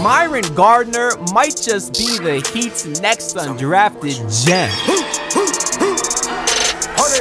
Myron Gardner might just be the Heat's next undrafted gem.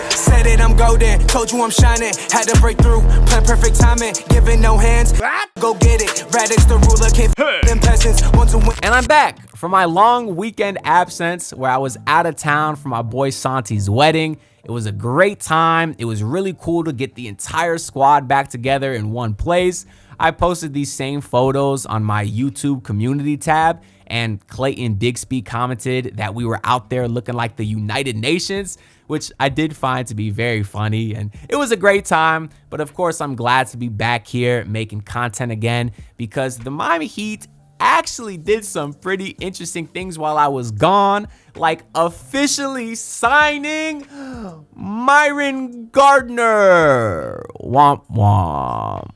Said it, I'm golden. Told you I'm shining. Had to break through. Plan perfect timing. Giving no hands. Go get it. Radix the ruler. Can't them peasants. Want to win. And I'm back from my long weekend absence where I was out of town for my boy Santi's wedding. It was a great time. It was really cool to get the entire squad back together in one place. I posted these same photos on my YouTube community tab, and Clayton Bigsby commented that we were out there looking like the United Nations, which I did find to be very funny, and it was a great time. But of course, I'm glad to be back here making content again because the Miami Heat actually did some pretty interesting things while I was gone, like officially signing Myron Gardner. Womp womp.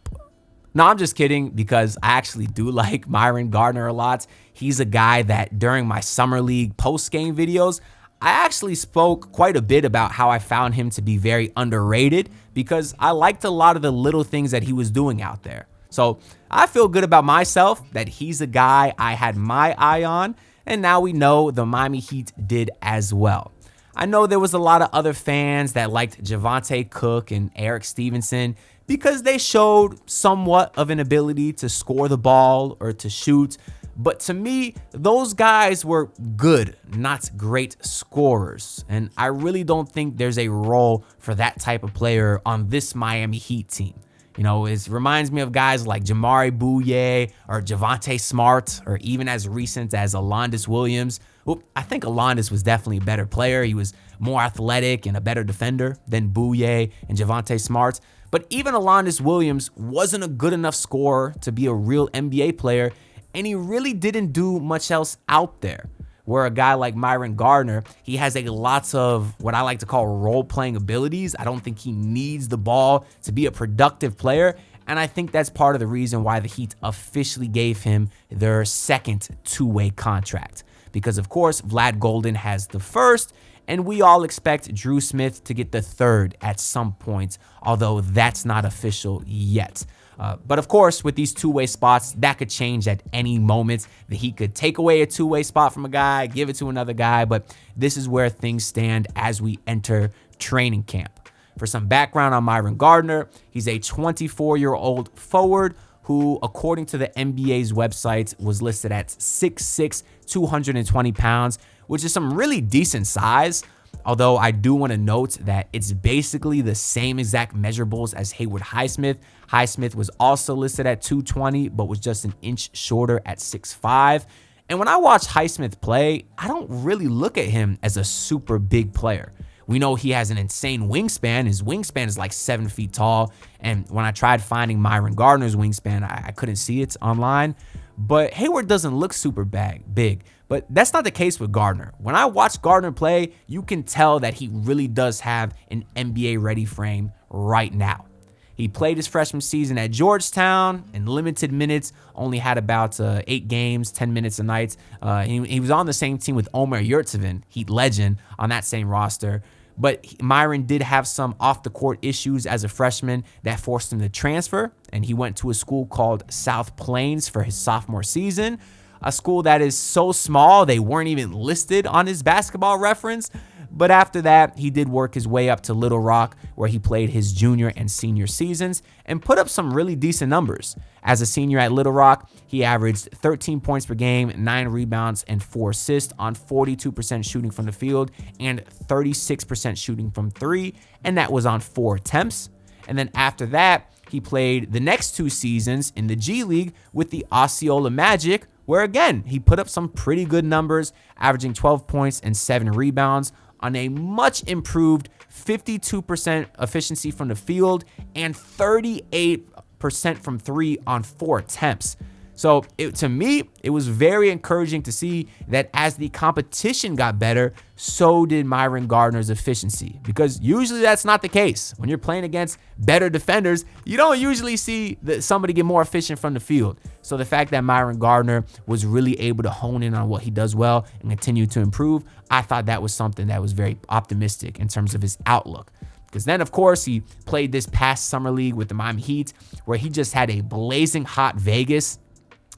No, I'm just kidding because I actually do like Myron Gardner a lot. He's a guy that during my Summer League post-game videos, I actually spoke quite a bit about how I found him to be very underrated because I liked a lot of the little things that he was doing out there. So I feel good about myself that he's a guy I had my eye on, and now we know the Miami Heat did as well. I know there was a lot of other fans that liked Javonte Cook and Eric Stevenson because they showed somewhat of an ability to score the ball or to shoot. But to me, those guys were good, not great scorers. And I really don't think there's a role for that type of player on this Miami Heat team. You know, it reminds me of guys like Jamari Bouye or Javonte Smart, or even as recent as Alondes Williams. Well, I think Alondes was definitely a better player. He was more athletic and a better defender than Bouye and Javonte Smart. But even Alondes Williams wasn't a good enough scorer to be a real NBA player, and he really didn't do much else out there. Where a guy like Myron Gardner, he has a lots of what I like to call role-playing abilities. I don't think he needs the ball to be a productive player, and I think that's part of the reason why the Heat officially gave him their second two-way contract. Because, of course, Vlad Golden has the first, and we all expect Drew Smith to get the third at some point, although that's not official yet. But of course, with these two-way spots, that could change at any moment. The Heat could take away a two-way spot from a guy, give it to another guy, but this is where things stand as we enter training camp. For some background on Myron Gardner, he's a 24-year-old forward who, according to the NBA's website, was listed at 6'6", 220 pounds, which is some really decent size. Although I do want to note that it's basically the same exact measurables as Haywood Highsmith. Highsmith was also listed at 220, but was just an inch shorter at 6'5". And when I watch Highsmith play, I don't really look at him as a super big player. We know he has an insane wingspan. His wingspan is like 7 feet tall. And when I tried finding Myron Gardner's wingspan, I couldn't see it online. But Hayward doesn't look super big. But that's not the case with Gardner. When I watch Gardner play, you can tell that he really does have an NBA-ready frame right now. He played his freshman season at Georgetown in limited minutes, only had about 8 games, 10 minutes a night. He was on the same team with Omer Yurtseven, Heat legend, on that same roster. But Myron did have some off-the-court issues as a freshman that forced him to transfer, and he went to a school called South Plains for his sophomore season, a school that is so small they weren't even listed on his basketball reference. But after that, he did work his way up to Little Rock, where he played his junior and senior seasons and put up some really decent numbers. As a senior at Little Rock, he averaged 13 points per game, 9 rebounds, and 4 assists on 42% shooting from the field and 36% shooting from 3, and that was on 4 attempts. And then after that, he played the next 2 seasons in the G League with the Osceola Magic, where again, he put up some pretty good numbers, averaging 12 points and 7 rebounds on a much improved 52% efficiency from the field and 38% from 3 on 4 attempts. So to me, it was very encouraging to see that as the competition got better, so did Myron Gardner's efficiency, because usually that's not the case. When you're playing against better defenders, you don't usually see somebody get more efficient from the field. So the fact that Myron Gardner was really able to hone in on what he does well and continue to improve, I thought that was something that was very optimistic in terms of his outlook. Because then, of course, he played this past summer league with the Miami Heat, where he just had a blazing hot Vegas.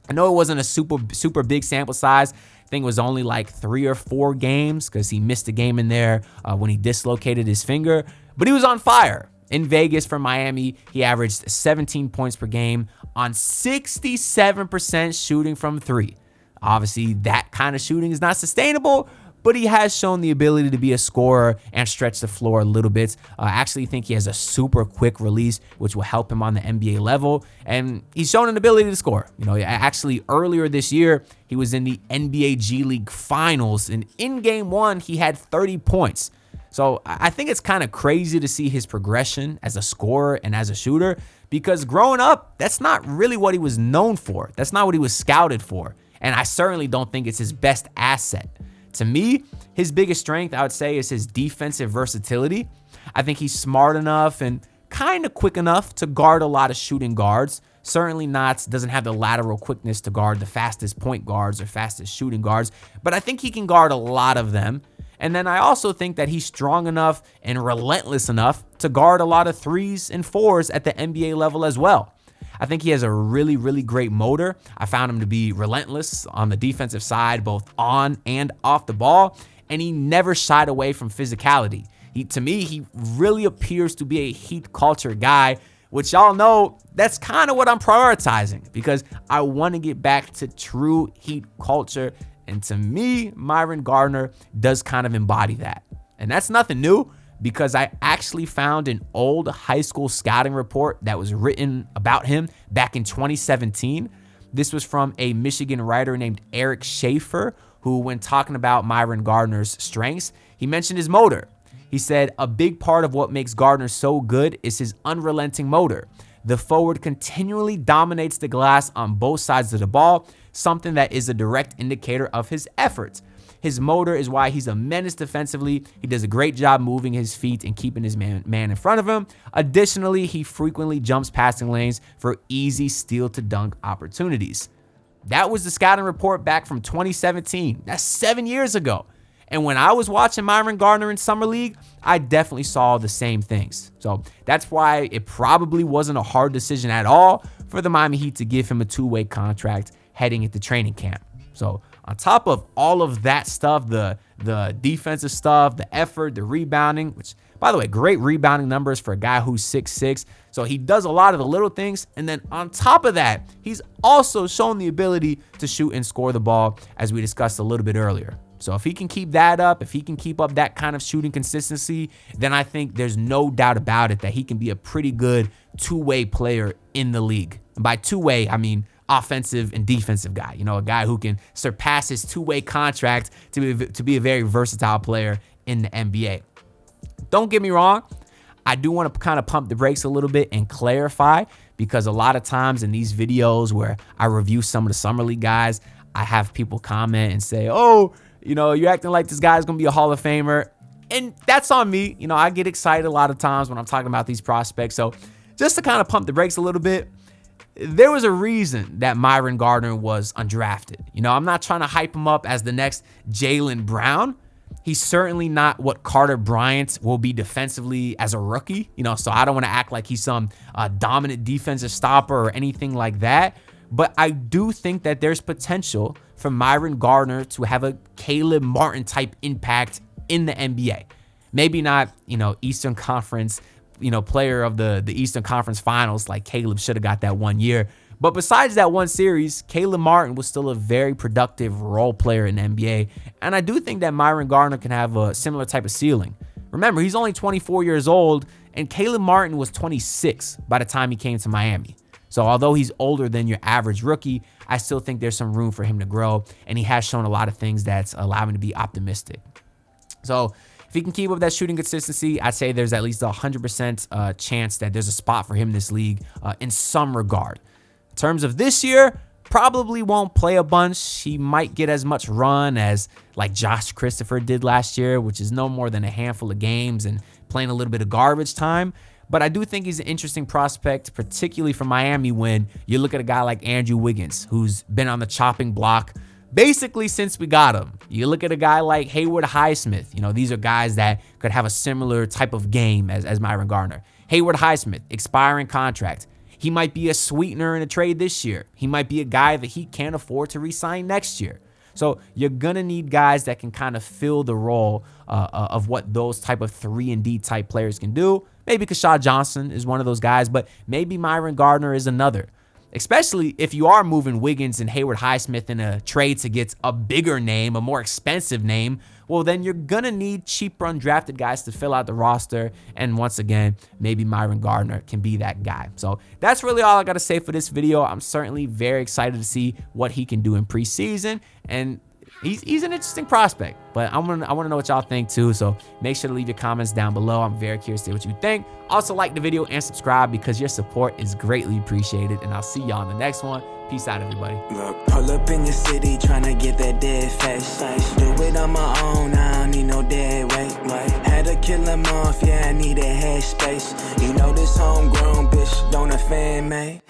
I know it wasn't a super big sample size. I think it was only like 3 or 4 games because he missed a game in there when he dislocated his finger. But he was on fire. In Vegas for Miami, he averaged 17 points per game on 67% shooting from 3. Obviously, that kind of shooting is not sustainable, but he has shown the ability to be a scorer and stretch the floor a little bit. I actually think he has a super quick release, which will help him on the NBA level. And he's shown an ability to score. Actually earlier this year, he was in the NBA G League Finals, and in game 1, he had 30 points. So I think it's kind of crazy to see his progression as a scorer and as a shooter, because growing up, that's not really what he was known for. That's not what he was scouted for. And I certainly don't think it's his best asset. To me, his biggest strength, I would say, is his defensive versatility. I think he's smart enough and kind of quick enough to guard a lot of shooting guards. Certainly doesn't have the lateral quickness to guard the fastest point guards or fastest shooting guards, but I think he can guard a lot of them. And then I also think that he's strong enough and relentless enough to guard a lot of 3s and 4s at the NBA level as well. I think he has a really, really great motor. I found him to be relentless on the defensive side, both on and off the ball, and he never shied away from physicality. To me, he really appears to be a Heat culture guy, which y'all know that's kind of what I'm prioritizing, because I want to get back to true Heat culture. And to me, Myron Gardner does kind of embody that. And that's nothing new, because I actually found an old high school scouting report that was written about him back in 2017. This was from a Michigan writer named Eric Schaefer, who, when talking about Myron Gardner's strengths, he mentioned his motor. He said, "A big part of what makes Gardner so good is his unrelenting motor. The forward continually dominates the glass on both sides of the ball, something that is a direct indicator of his efforts. His motor is why he's a menace defensively. He does a great job moving his feet and keeping his man in front of him. Additionally, he frequently jumps passing lanes for easy steal to dunk opportunities." That was the scouting report back from 2017. That's 7 years ago. And when I was watching Myron Gardner in Summer League, I definitely saw the same things. So that's why it probably wasn't a hard decision at all for the Miami Heat to give him a 2-way contract heading into training camp. So on top of all of that stuff, the defensive stuff, the effort, the rebounding, which, by the way, great rebounding numbers for a guy who's 6'6". So he does a lot of the little things. And then on top of that, he's also shown the ability to shoot and score the ball, as we discussed a little bit earlier. So if he can keep that up, if he can keep up that kind of shooting consistency, then I think there's no doubt about it that he can be a pretty good 2-way player in the league. And by 2-way, I mean offensive and defensive guy. A guy who can surpass his 2-way contract to be a very versatile player in the NBA. Don't get me wrong, I do want to kind of pump the brakes a little bit and clarify, because a lot of times in these videos where I review some of the Summer League guys, I have people comment and say, "Oh, you're acting like this guy's going to be a Hall of Famer." And that's on me. I get excited a lot of times when I'm talking about these prospects. So just to kind of pump the brakes a little bit, there was a reason that Myron Gardner was undrafted. I'm not trying to hype him up as the next Jaylen Brown. He's certainly not what Carter Bryant will be defensively as a rookie. So I don't want to act like he's some dominant defensive stopper or anything like that. But I do think that there's potential for Myron Gardner to have a Caleb Martin type impact in the NBA. Maybe not, Eastern Conference, player of the Eastern Conference Finals like Caleb should have got that 1 year. But besides that one series, Caleb Martin was still a very productive role player in the NBA. And I do think that Myron Gardner can have a similar type of ceiling. Remember, he's only 24 years old, and Caleb Martin was 26 by the time he came to Miami. So although he's older than your average rookie, I still think there's some room for him to grow, and he has shown a lot of things that's allowed me to be optimistic. So if he can keep up that shooting consistency, I'd say there's at least a 100% chance that there's a spot for him in this league in some regard. In terms of this year, probably won't play a bunch. He might get as much run as like Josh Christopher did last year, which is no more than a handful of games and playing a little bit of garbage time. But I do think he's an interesting prospect, particularly for Miami, when you look at a guy like Andrew Wiggins, who's been on the chopping block basically since we got him. You look at a guy like Haywood Highsmith. These are guys that could have a similar type of game as Myron Gardner. Haywood Highsmith, expiring contract. He might be a sweetener in a trade this year. He might be a guy that he can't afford to re-sign next year. So you're going to need guys that can kind of fill the role of what those type of 3-and-D type players can do. Maybe Kashad Johnson is one of those guys, but maybe Myron Gardner is another. Especially if you are moving Wiggins and Hayward Highsmith in a trade to get a bigger name, a more expensive name, well, then you're going to need cheaper undrafted guys to fill out the roster. And once again, maybe Myron Gardner can be that guy. So that's really all I got to say for this video. I'm certainly very excited to see what he can do in preseason. And he's an interesting prospect, but I want to know what y'all think too. So make sure to leave your comments down below. I'm very curious to see what you think. Also, like the video and subscribe because your support is greatly appreciated. And I'll see y'all in the next one. Peace out, everybody. Look, pull up in your city trying to get that dead face. Do it on my own, I don't need no dead weight. Had to kill him off, yeah, I need a head space. You know this homegrown bitch don't offend me.